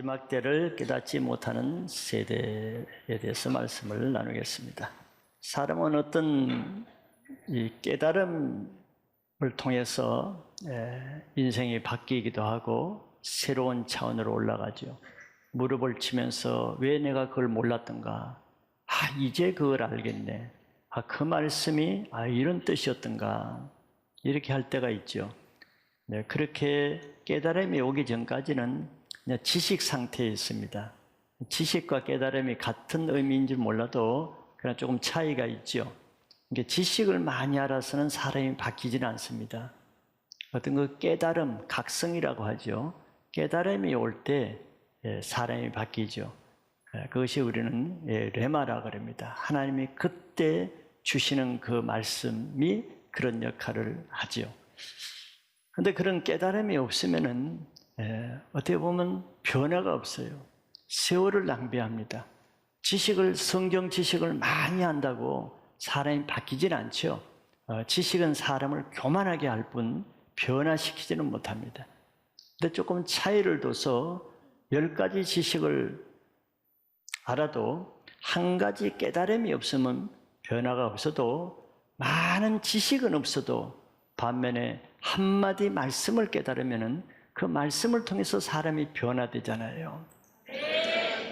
마지막 때를 깨닫지 못하는 세대에 대해서 말씀을 나누겠습니다. 사람은 어떤 이 깨달음을 통해서 인생이 바뀌기도 하고 새로운 차원으로 올라가죠. 무릎을 치면서 왜 내가 그걸 몰랐던가? 이제 그걸 알겠네. 그 말씀이 이런 뜻이었던가? 이렇게 할 때가 있죠. 그렇게 깨달음이 오기 전까지는 지식 상태에 있습니다. 지식과 깨달음이 같은 의미인지 몰라도 그러나 조금 차이가 있죠. 지식을 많이 알아서는 사람이 바뀌지는 않습니다. 어떤 그 깨달음, 각성이라고 하죠. 깨달음이 올 때 사람이 바뀌죠. 그것이 우리는 레마라고 합니다. 하나님이 그때 주시는 그 말씀이 그런 역할을 하죠. 그런데 그런 깨달음이 없으면은 어떻게 보면 변화가 없어요. 세월을 낭비합니다. 성경 지식을 많이 한다고 사람이 바뀌지는 않죠. 지식은 사람을 교만하게 할 뿐 변화시키지는 못합니다. 근데 조금 차이를 둬서 10가지 지식을 알아도 한 가지 깨달음이 없으면 변화가 없어도 많은 지식은 없어도 반면에 한마디 말씀을 깨달으면 그 말씀을 통해서 사람이 변화되잖아요.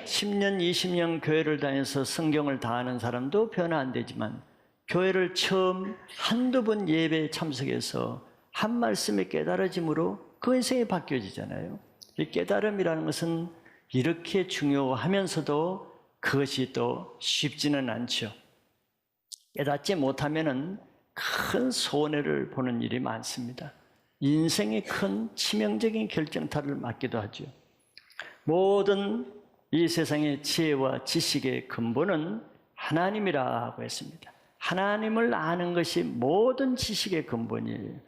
10년, 20년 교회를 다녀서 성경을 다 아는 사람도 변화 안 되지만 교회를 처음 한두 번 예배에 참석해서 한 말씀이 깨달아짐으로 그 인생이 바뀌어지잖아요. 이 깨달음이라는 것은 이렇게 중요하면서도 그것이 또 쉽지는 않죠. 깨닫지 못하면은 큰 손해를 보는 일이 많습니다. 인생의 큰 치명적인 결정타를 맞기도 하죠. 모든 이 세상의 지혜와 지식의 근본은 하나님이라고 했습니다. 하나님을 아는 것이 모든 지식의 근본이에요.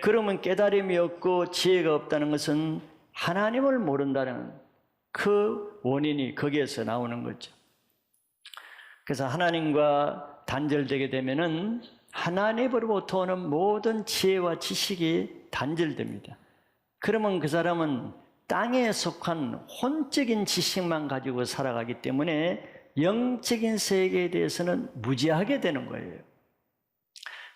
그러면 깨달음이 없고 지혜가 없다는 것은 하나님을 모른다는 그 원인이 거기에서 나오는 거죠. 그래서 하나님과 단절되게 되면은 하나님으로부터 오는 모든 지혜와 지식이 단절됩니다. 그러면 그 사람은 땅에 속한 혼적인 지식만 가지고 살아가기 때문에 영적인 세계에 대해서는 무지하게 되는 거예요.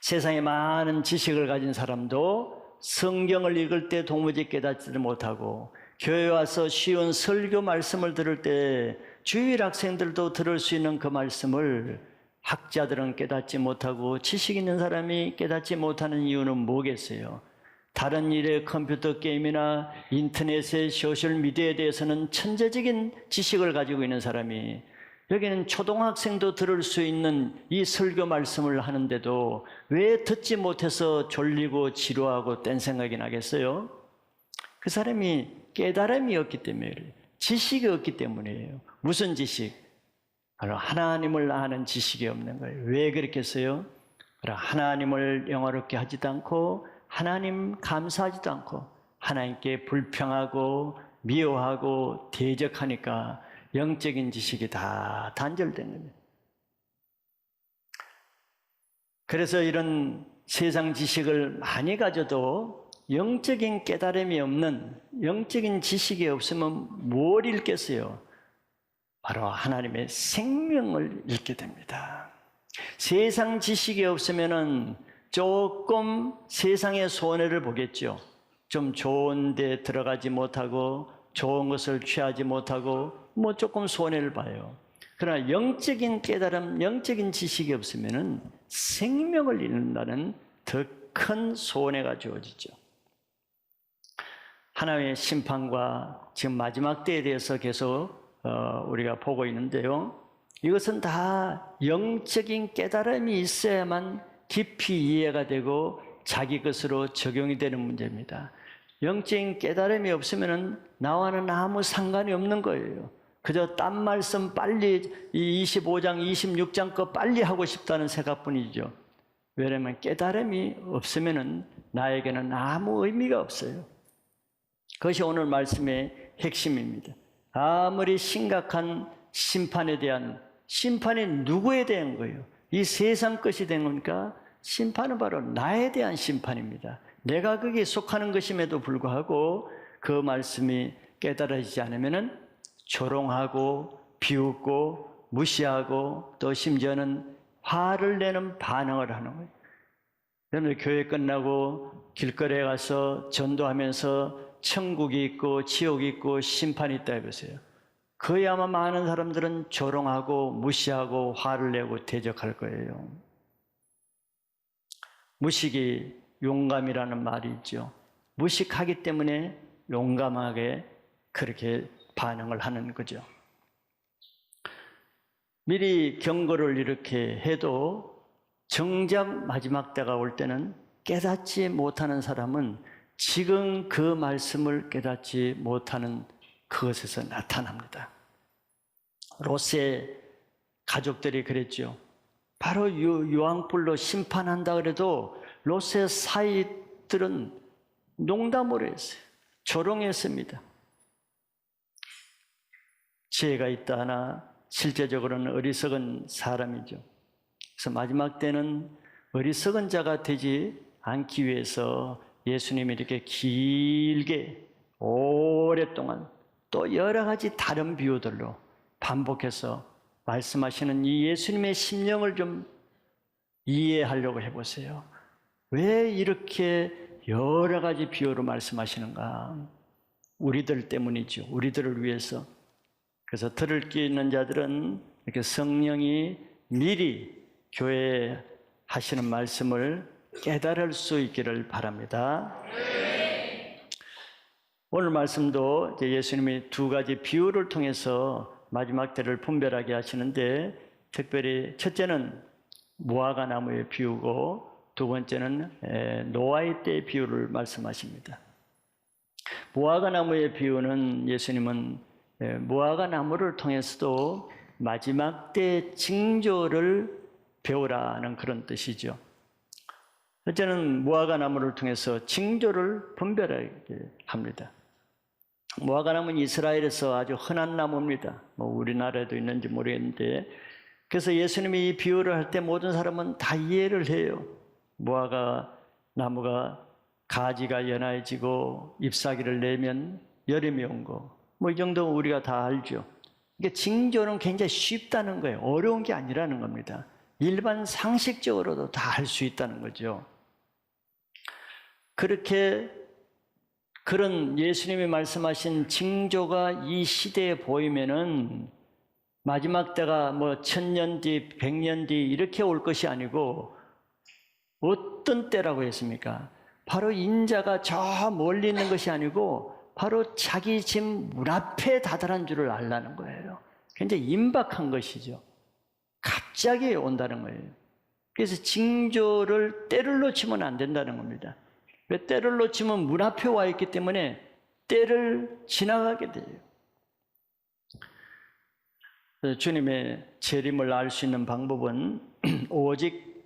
세상에 많은 지식을 가진 사람도 성경을 읽을 때 도무지 깨닫지를 못하고 교회 와서 쉬운 설교 말씀을 들을 때 주일 학생들도 들을 수 있는 그 말씀을 학자들은 깨닫지 못하고 지식 있는 사람이 깨닫지 못하는 이유는 뭐겠어요? 다른 일에 컴퓨터 게임이나 인터넷의 소셜미디어에 대해서는 천재적인 지식을 가지고 있는 사람이 여기는 초등학생도 들을 수 있는 이 설교 말씀을 하는데도 왜 듣지 못해서 졸리고 지루하고 딴 생각이 나겠어요? 그 사람이 깨달음이 없기 때문에 그래요. 지식이 없기 때문이에요. 무슨 지식? 바로 하나님을 아는 지식이 없는 거예요. 왜 그렇겠어요? 바로 하나님을 영화롭게 하지도 않고 하나님 감사하지도 않고 하나님께 불평하고 미워하고 대적하니까 영적인 지식이 다 단절된 겁니다. 그래서 이런 세상 지식을 많이 가져도 영적인 깨달음이 없는, 영적인 지식이 없으면 뭘 읽겠어요? 바로 하나님의 생명을 읽게 됩니다. 세상 지식이 없으면은 조금 세상의 손해를 보겠죠. 좀 좋은 데 들어가지 못하고 좋은 것을 취하지 못하고 조금 손해를 봐요. 그러나 영적인 깨달음, 영적인 지식이 없으면은 생명을 잃는다는 더 큰 손해가 주어지죠. 하나님의 심판과 지금 마지막 때에 대해서 계속 우리가 보고 있는데요. 이것은 다 영적인 깨달음이 있어야만 깊이 이해가 되고 자기 것으로 적용이 되는 문제입니다. 영적인 깨달음이 없으면 나와는 아무 상관이 없는 거예요. 그저 딴 말씀 빨리 이 25장, 26장 거 빨리 하고 싶다는 생각뿐이죠. 왜냐하면 깨달음이 없으면 나에게는 아무 의미가 없어요. 그것이 오늘 말씀의 핵심입니다. 아무리 심각한 심판에 대한 심판이 누구에 대한 거예요? 이 세상 것이 된 거니까 심판은 바로 나에 대한 심판입니다. 내가 거기에 속하는 것임에도 불구하고 그 말씀이 깨달아지지 않으면은 조롱하고 비웃고 무시하고 또 심지어는 화를 내는 반응을 하는 거예요. 여러분들 교회 끝나고 길거리에 가서 전도하면서 천국이 있고 지옥이 있고 심판이 있다 해보세요. 거의 아마 많은 사람들은 조롱하고 무시하고 화를 내고 대적할 거예요. 무식이 용감이라는 말이 있죠. 무식하기 때문에 용감하게 그렇게 반응을 하는 거죠. 미리 경고를 이렇게 해도 정작 마지막 때가 올 때는 깨닫지 못하는 사람은 지금 그 말씀을 깨닫지 못하는 그것에서 나타납니다. 롯의 가족들이 그랬죠. 바로 유황불로 심판한다 그래도 롯의 사이들은 농담으로 했어요. 조롱했습니다. 지혜가 있다 하나 실제적으로는 어리석은 사람이죠. 그래서 마지막 때는 어리석은 자가 되지 않기 위해서 예수님이 이렇게 길게 오랫동안 또 여러 가지 다른 비유들로 반복해서 말씀하시는 이 예수님의 심령을 좀 이해하려고 해보세요. 왜 이렇게 여러 가지 비유로 말씀하시는가? 우리들 때문이죠. 우리들을 위해서. 그래서 들을 귀 있는 자들은 이렇게 성령이 미리 교회에 하시는 말씀을 깨달을 수 있기를 바랍니다. 오늘 말씀도 예수님이 두 가지 비유를 통해서 마지막 때를 분별하게 하시는데, 특별히 첫째는 무화과 나무의 비유고 두 번째는 노아의 때의 비유를 말씀하십니다. 무화과 나무의 비유는 예수님은 무화과 나무를 통해서도 마지막 때의 징조를 배우라는 그런 뜻이죠. 첫째는 무화과 나무를 통해서 징조를 분별하게 합니다. 무화과 나무는 이스라엘에서 아주 흔한 나무입니다. 우리나라에도 있는지 모르겠는데, 그래서 예수님이 이 비유를 할 때 모든 사람은 다 이해를 해요. 무화과 나무가 가지가 연해지고 잎사귀를 내면 여름이 온 거, 이 정도 우리가 다 알죠. 그러니까 징조는 굉장히 쉽다는 거예요. 어려운 게 아니라는 겁니다. 일반 상식적으로도 다 할 수 있다는 거죠. 그런 예수님이 말씀하신 징조가 이 시대에 보이면은 마지막 때가 1000년 뒤, 100년 뒤 이렇게 올 것이 아니고 어떤 때라고 했습니까? 바로 인자가 저 멀리 있는 것이 아니고 바로 자기 집 문 앞에 다다란 줄을 알라는 거예요. 굉장히 임박한 것이죠. 갑자기 온다는 거예요. 그래서 징조를 때를 놓치면 안 된다는 겁니다. 왜 때를 놓치면 문 앞에 와 있기 때문에 때를 지나가게 돼요. 주님의 재림을 알 수 있는 방법은 오직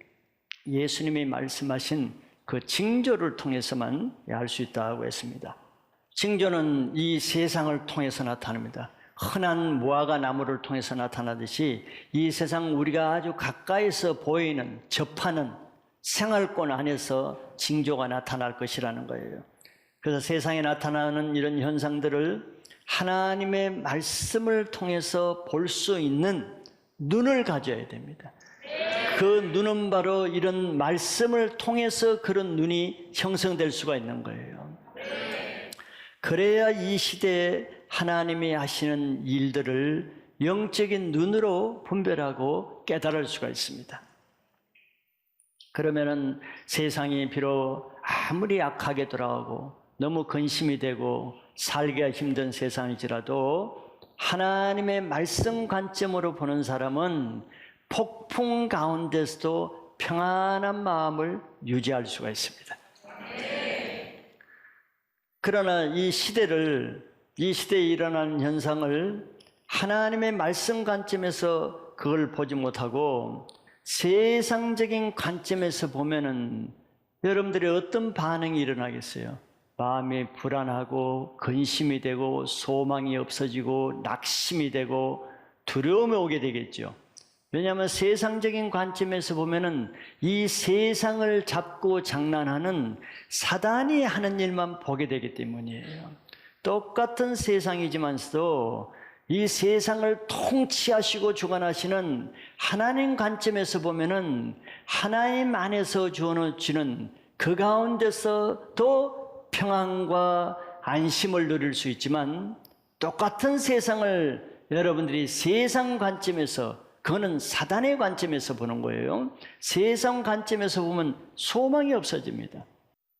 예수님이 말씀하신 그 징조를 통해서만 알 수 있다고 했습니다. 징조는 이 세상을 통해서 나타납니다. 흔한 무화과 나무를 통해서 나타나듯이 이 세상 우리가 아주 가까이서 보이는, 접하는 생활권 안에서 징조가 나타날 것이라는 거예요. 그래서 세상에 나타나는 이런 현상들을 하나님의 말씀을 통해서 볼 수 있는 눈을 가져야 됩니다. 그 눈은 바로 이런 말씀을 통해서 그런 눈이 형성될 수가 있는 거예요. 그래야 이 시대에 하나님이 하시는 일들을 영적인 눈으로 분별하고 깨달을 수가 있습니다. 그러면은 세상이 비록 아무리 악하게 돌아가고 너무 근심이 되고 살기가 힘든 세상이지라도 하나님의 말씀 관점으로 보는 사람은 폭풍 가운데서도 평안한 마음을 유지할 수가 있습니다. 그러나 이 시대에 일어나는 현상을 하나님의 말씀 관점에서 그걸 보지 못하고 세상적인 관점에서 보면은 여러분들이 어떤 반응이 일어나겠어요? 마음이 불안하고 근심이 되고 소망이 없어지고 낙심이 되고 두려움이 오게 되겠죠. 왜냐하면 세상적인 관점에서 보면은 이 세상을 잡고 장난하는 사단이 하는 일만 보게 되기 때문이에요. 똑같은 세상이지만서도 이 세상을 통치하시고 주관하시는 하나님 관점에서 보면은 하나님 안에서 주어지는 그 가운데서도 평안과 안심을 누릴 수 있지만, 똑같은 세상을 여러분들이 세상 관점에서, 그거는 사단의 관점에서 보는 거예요. 세상 관점에서 보면 소망이 없어집니다.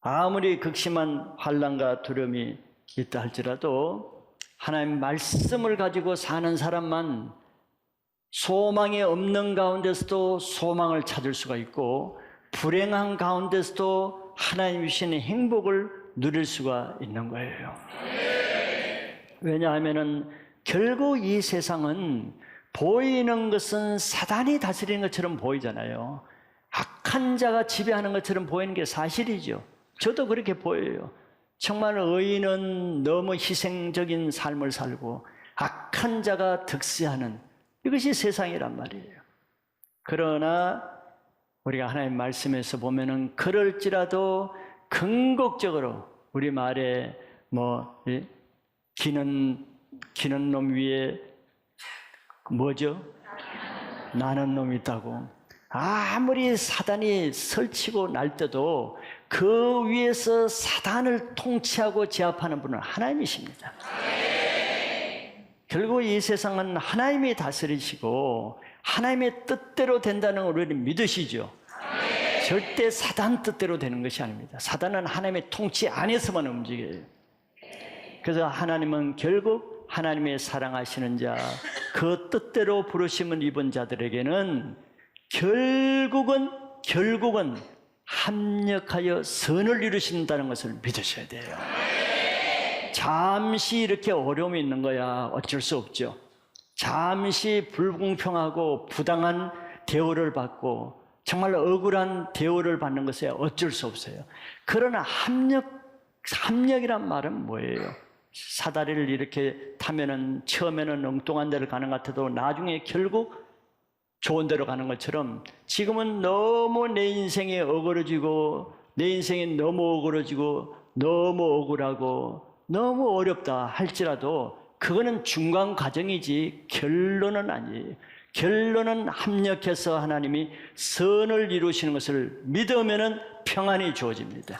아무리 극심한 환난과 두려움이 있다 할지라도 하나님 말씀을 가지고 사는 사람만 소망이 없는 가운데서도 소망을 찾을 수가 있고, 불행한 가운데서도 하나님 주시는 행복을 누릴 수가 있는 거예요. 왜냐하면 결국 이 세상은 보이는 것은 사단이 다스리는 것처럼 보이잖아요. 악한 자가 지배하는 것처럼 보이는 게 사실이죠. 저도 그렇게 보여요. 정말 의인은 너무 희생적인 삶을 살고 악한 자가 득세하는, 이것이 세상이란 말이에요. 그러나 우리가 하나님 말씀에서 보면은 그럴지라도 궁극적으로 우리 말에 기는 놈 위에 뭐죠? 나는 놈이 있다고. 아무리 사단이 설치고 날 때도 그 위에서 사단을 통치하고 제압하는 분은 하나님이십니다. 결국 이 세상은 하나님이 다스리시고 하나님의 뜻대로 된다는 걸 우리는 믿으시죠? 절대 사단 뜻대로 되는 것이 아닙니다. 사단은 하나님의 통치 안에서만 움직여요. 그래서 하나님은 결국 하나님의 사랑하시는 자, 그 뜻대로 부르심을 입은 자들에게는 결국은 합력하여 선을 이루신다는 것을 믿으셔야 돼요. 잠시 이렇게 어려움이 있는 거야 어쩔 수 없죠. 잠시 불공평하고 부당한 대우를 받고 정말 억울한 대우를 받는 것에 어쩔 수 없어요. 그러나 합력이란 말은 뭐예요? 사다리를 이렇게 타면은 처음에는 엉뚱한 데를 가는 것 같아도 나중에 결국 좋은 데로 가는 것처럼, 지금은 너무 내 인생이 억울해지고 내 인생이 너무 억울해지고 너무 억울하고 너무 어렵다 할지라도 그거는 중간 과정이지 결론은 아니에요. 결론은 합력해서 하나님이 선을 이루시는 것을 믿으면은 평안이 주어집니다.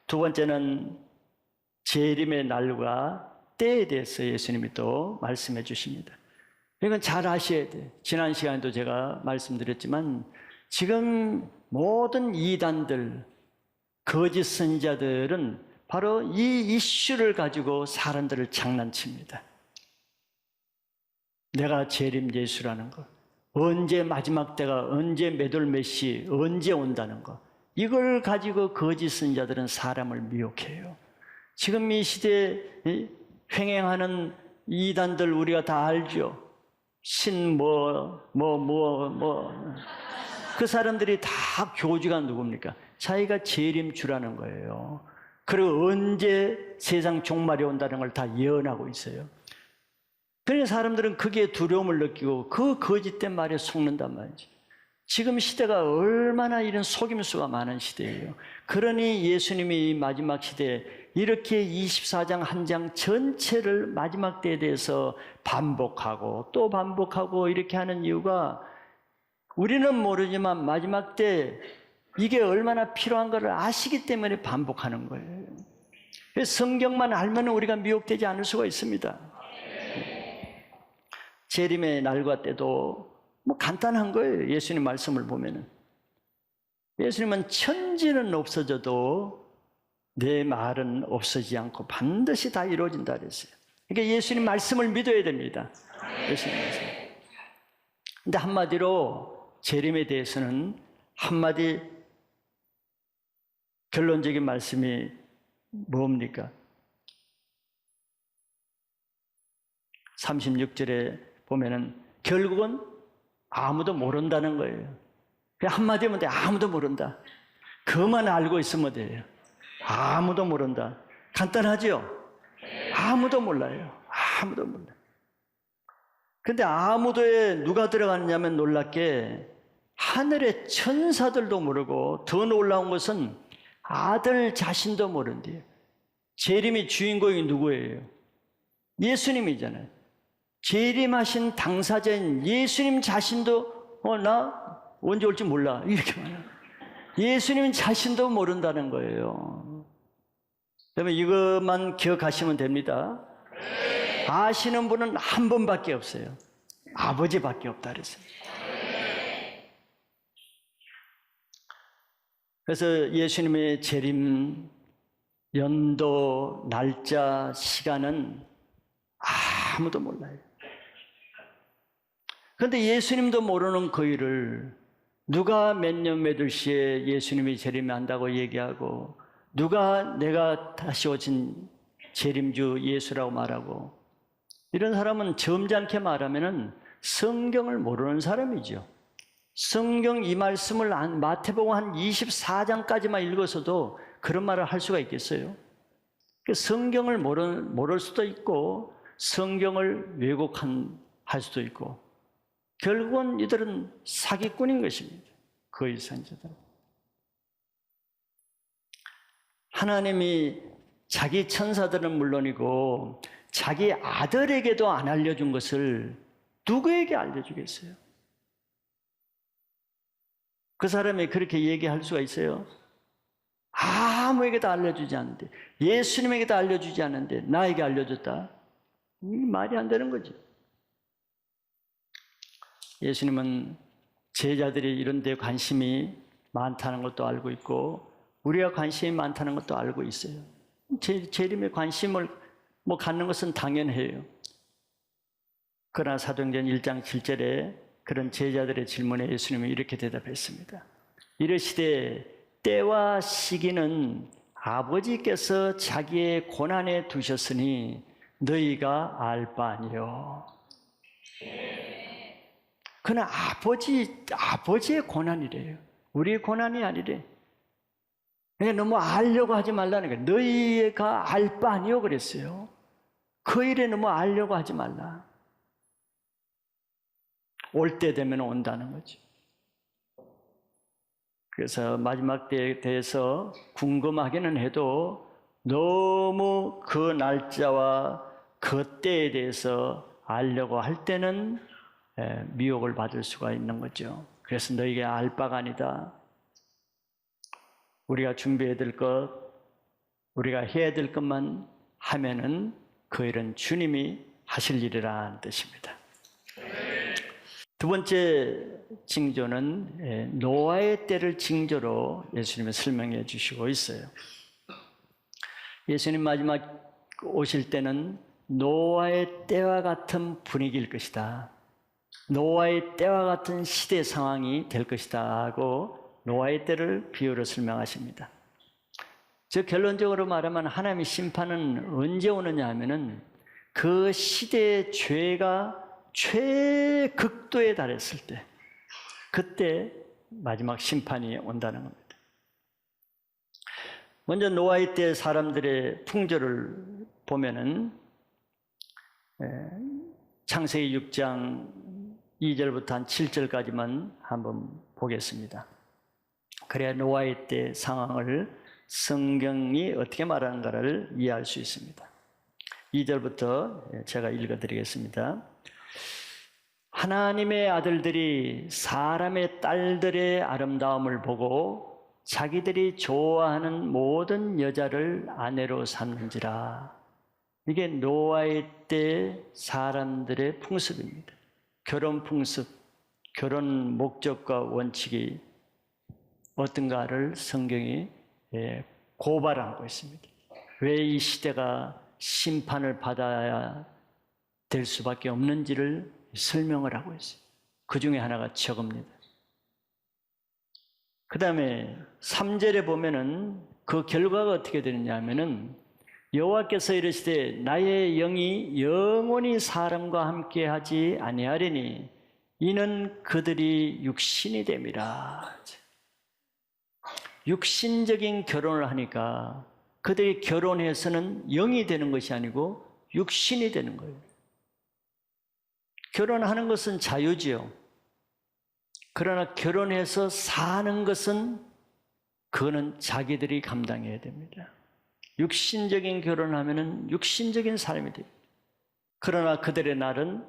두 번째는 재림의 날과 때에 대해서 예수님이 또 말씀해 주십니다. 이건 잘 아셔야 돼요. 지난 시간에도 제가 말씀드렸지만 지금 모든 이단들, 거짓 선지자들은 바로 이 이슈를 가지고 사람들을 장난칩니다. 내가 재림 예수라는 것, 언제 마지막 때가, 언제 몇월 몇 시, 언제 온다는 것, 이걸 가지고 거짓 선지자들은 사람을 미혹해요. 지금 이 시대에 횡행하는 이단들 우리가 다 알죠. 그 사람들이 다 교주가 누굽니까? 자기가 재림주라는 거예요. 그리고 언제 세상 종말이 온다는 걸 다 예언하고 있어요. 그러니까 사람들은 그게 두려움을 느끼고 그 거짓된 말에 속는단 말이지. 지금 시대가 얼마나 이런 속임수가 많은 시대예요. 그러니 예수님이 이 마지막 시대에 이렇게 24장 한 장 전체를 마지막 때에 대해서 반복하고 또 반복하고 이렇게 하는 이유가, 우리는 모르지만 마지막 때 이게 얼마나 필요한가를 아시기 때문에 반복하는 거예요. 성경만 알면 우리가 미혹되지 않을 수가 있습니다. 재림의 날과 때도 간단한 거예요. 예수님 말씀을 보면은 예수님은 천지는 없어져도 내 말은 없어지지 않고 반드시 다 이루어진다 그랬어요. 그러니까 예수님 말씀을 믿어야 됩니다. 예수님 말씀. 근데 한마디로 재림에 대해서는 한마디 결론적인 말씀이 뭡니까? 36절에 보면은 결국은 아무도 모른다는 거예요. 그냥 한마디면 돼. 아무도 모른다. 그만 알고 있으면 돼요. 아무도 모른다. 간단하죠? 아무도 몰라요. 아무도 몰라요. 근데 아무도에 누가 들어가느냐면 놀랍게 하늘의 천사들도 모르고 더 놀라운 것은 아들 자신도 모른대요. 재림의 주인공이 누구예요? 예수님이잖아요. 재림하신 당사자인 예수님 자신도 나 언제 올지 몰라 이렇게 말해요. 예수님 자신도 모른다는 거예요. 그러면 이것만 기억하시면 됩니다. 아시는 분은 한 분밖에 없어요. 아버지밖에 없다 그랬어요. 그래서 예수님의 재림 연도, 날짜, 시간은 아무도 몰라요. 그런데 예수님도 모르는 그 일을 누가 몇 년 몇월 시에 예수님이 재림한다고 얘기하고, 누가 내가 다시 오신 재림주 예수라고 말하고, 이런 사람은 점잖게 말하면은 성경을 모르는 사람이죠. 성경 이 말씀을 마태복음 한 24장까지만 읽어서도 그런 말을 할 수가 있겠어요? 성경을 모를 수도 있고 성경을 왜곡할 수도 있고, 결국은 이들은 사기꾼인 것입니다. 거의 선지자들. 하나님이 자기 천사들은 물론이고 자기 아들에게도 안 알려준 것을 누구에게 알려주겠어요? 그 사람이 그렇게 얘기할 수가 있어요? 아무에게도 알려주지 않는데, 예수님에게도 알려주지 않는데 나에게 알려줬다? 이 말이 안 되는 거지. 예수님은 제자들이 이런 데 관심이 많다는 것도 알고 있고 우리가 관심이 많다는 것도 알고 있어요. 재림에 관심을 갖는 것은 당연해요. 그러나 사도행전 1장 7절에 그런 제자들의 질문에 예수님은 이렇게 대답했습니다. 이르시되 때와 시기는 아버지께서 자기의 고난에 두셨으니 너희가 알 바 아니요. 그는 아버지의 고난이래요. 우리의 고난이 아니래. 그러니까 너무 알려고 하지 말라는 거예요. 너희가 알 바 아니요 그랬어요. 그 일에 너무 알려고 하지 말라. 올 때 되면 온다는 거죠. 그래서 마지막 때에 대해서 궁금하기는 해도 너무 그 날짜와 그 때에 대해서 알려고 할 때는 미혹을 받을 수가 있는 거죠. 그래서 너희에게 알 바가 아니다. 우리가 준비해야 될 것, 우리가 해야 될 것만 하면은 그 일은 주님이 하실 일이라는 뜻입니다. 두 번째 징조는 노아의 때를 징조로 예수님이 설명해 주시고 있어요. 예수님 마지막 오실 때는 노아의 때와 같은 분위기일 것이다. 노아의 때와 같은 시대 상황이 될 것이다 하고 노아의 때를 비유로 설명하십니다. 즉 결론적으로 말하면 하나님의 심판은 언제 오느냐 하면은 그 시대의 죄가 최극도에 달했을 때, 그때 마지막 심판이 온다는 겁니다. 먼저 노아의 때 사람들의 풍조를 보면은 창세기 6장 2절부터 한 7절까지만 한번 보겠습니다. 그래야 노아의 때 상황을 성경이 어떻게 말하는가를 이해할 수 있습니다. 2절부터 제가 읽어드리겠습니다. 하나님의 아들들이 사람의 딸들의 아름다움을 보고 자기들이 좋아하는 모든 여자를 아내로 삼는지라. 이게 노아의 때 사람들의 풍습입니다. 결혼 풍습, 결혼 목적과 원칙이 어떤가를 성경이 고발하고 있습니다. 왜 이 시대가 심판을 받아야 될 수밖에 없는지를 설명을 하고 있어요. 그 중에 하나가 저겁니다. 그 다음에 3절에 보면은 그 결과가 어떻게 되느냐 하면은 여호와께서 이르시되 나의 영이 영원히 사람과 함께 하지 아니하리니 이는 그들이 육신이 됨이라. 육신적인 결혼을 하니까 그들이 결혼해서는 영이 되는 것이 아니고 육신이 되는 거예요. 결혼하는 것은 자유지요. 그러나 결혼해서 사는 것은 그거는 자기들이 감당해야 됩니다. 육신적인 결혼하면은 육신적인 삶이 됩니다. 그러나 그들의 날은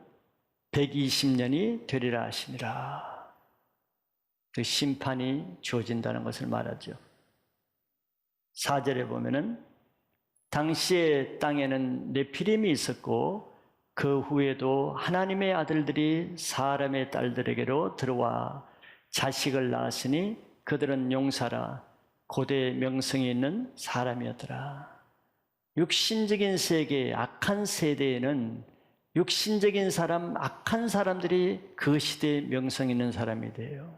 120년이 되리라 하시니라. 그 심판이 주어진다는 것을 말하죠. 4절에 보면은 당시에 땅에는 네피림이 있었고 그 후에도 하나님의 아들들이 사람의 딸들에게로 들어와 자식을 낳았으니 그들은 용사라 고대 명성이 있는 사람이었더라. 육신적인 세계, 악한 세대에는 육신적인 사람, 악한 사람들이 그 시대에 명성 있는 사람이 돼요.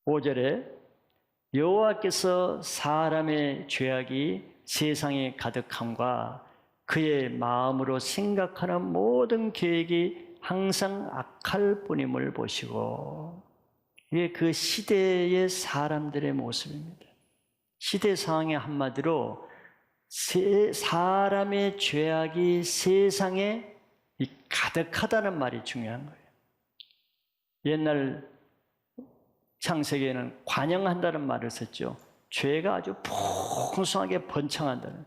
5절에 여호와께서 사람의 죄악이 세상에 가득함과 그의 마음으로 생각하는 모든 계획이 항상 악할 뿐임을 보시고, 이게 그 시대의 사람들의 모습입니다. 시대 상황의 한마디로 사람의 죄악이 세상에 가득하다는 말이 중요한 거예요. 옛날 창세기에는 관영한다는 말을 썼죠. 죄가 아주 풍성하게 번창한다는.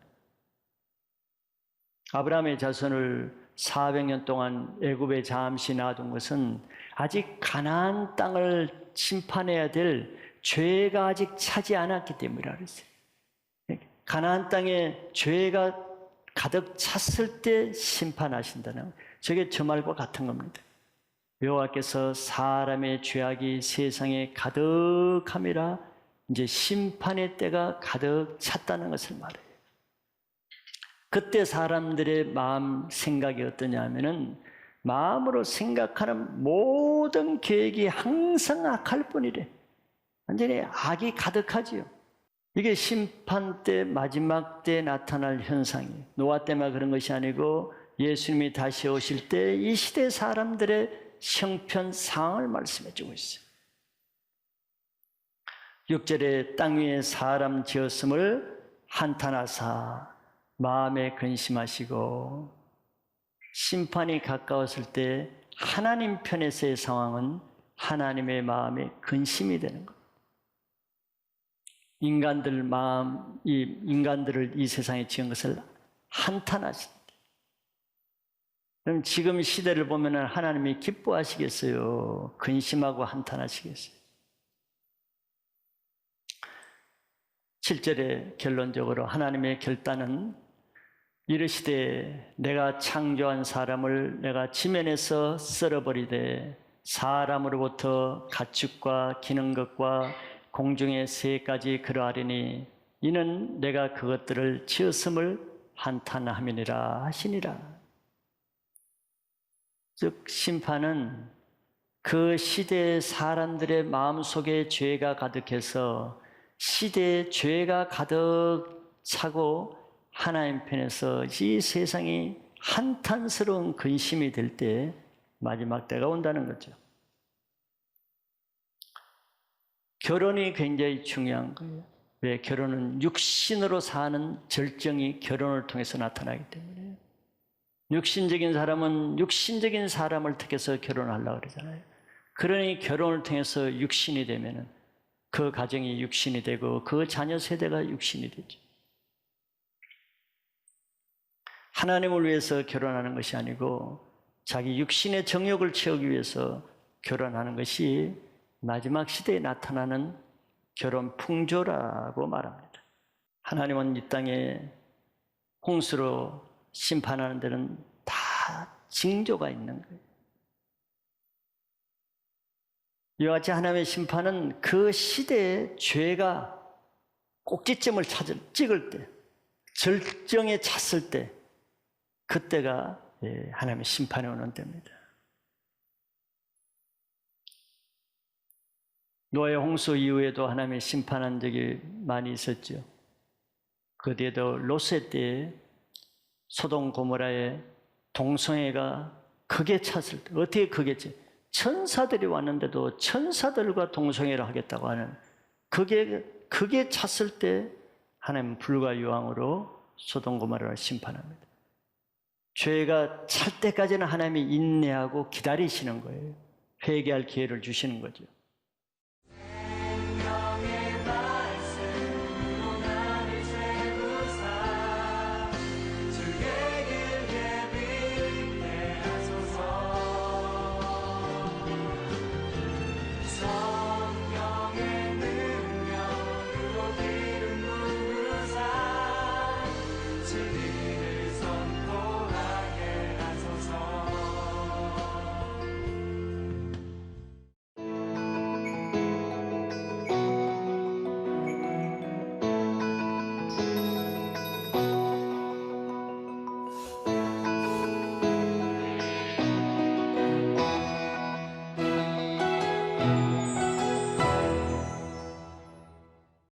아브라함의 자손을 400년 동안 애굽에 잠시 놔둔 것은 아직 가나안 땅을 침판해야 될 죄가 아직 차지 않았기 때문이라 그랬어요. 가나안 땅에 죄가 가득 찼을 때 심판하신다는, 저게 저 말과 같은 겁니다. 여호와께서 사람의 죄악이 세상에 가득함이라, 이제 심판의 때가 가득 찼다는 것을 말해요. 그때 사람들의 마음 생각이 어떠냐 하면은 마음으로 생각하는 모든 계획이 항상 악할 뿐이래. 완전히 악이 가득하지요. 이게 심판 때, 마지막 때 나타날 현상이에요. 노아 때만 그런 것이 아니고 예수님이 다시 오실 때 이 시대 사람들의 형편 상황을 말씀해 주고 있어요. 6절에 땅 위에 사람 지었음을 한탄하사 마음에 근심하시고, 심판이 가까웠을 때 하나님 편에서의 상황은 하나님의 마음에 근심이 되는 거예요. 인간들을 이 세상에 지은 것을 한탄하신다. 그럼 지금 시대를 보면 하나님이 기뻐하시겠어요? 근심하고 한탄하시겠어요? 7절에 결론적으로 하나님의 결단은 이르시되 내가 창조한 사람을 내가 지면에서 썰어버리되 사람으로부터 가축과 기는 것과 공중의 새까지 그러하리니 이는 내가 그것들을 지었음을 한탄함이니라 하시니라. 즉 심판은 그 시대의 사람들의 마음속에 죄가 가득해서 시대에 죄가 가득 차고 하나님 편에서 이 세상이 한탄스러운 근심이 될 때 마지막 때가 온다는 거죠. 결혼이 굉장히 중요한 거예요. 왜? 결혼은 육신으로 사는 절정이 결혼을 통해서 나타나기 때문에. 육신적인 사람은 육신적인 사람을 택해서 결혼하려고 그러잖아요. 그러니 결혼을 통해서 육신이 되면은 그 가정이 육신이 되고 그 자녀 세대가 육신이 되죠. 하나님을 위해서 결혼하는 것이 아니고 자기 육신의 정욕을 채우기 위해서 결혼하는 것이 마지막 시대에 나타나는 결혼 풍조라고 말합니다. 하나님은 이 땅에 홍수로 심판하는 데는 다 징조가 있는 거예요. 이와 같이 하나님의 심판은 그 시대의 죄가 꼭지점을 찍을 때, 절정에 찼을 때, 그때가 하나님의 심판이 오는 때입니다. 노아의 홍수 이후에도 하나님의 심판한 적이 많이 있었죠. 그 뒤에도 롯의 때에 소돔 고모라의 동성애가 크게 찼을 때, 어떻게 크게 찼? 천사들이 왔는데도 천사들과 동성애를 하겠다고 하는, 그게 크게 찼을 때 하나님은 불과 유황으로 소돔 고모라를 심판합니다. 죄가 찰 때까지는 하나님이 인내하고 기다리시는 거예요. 회개할 기회를 주시는 거죠.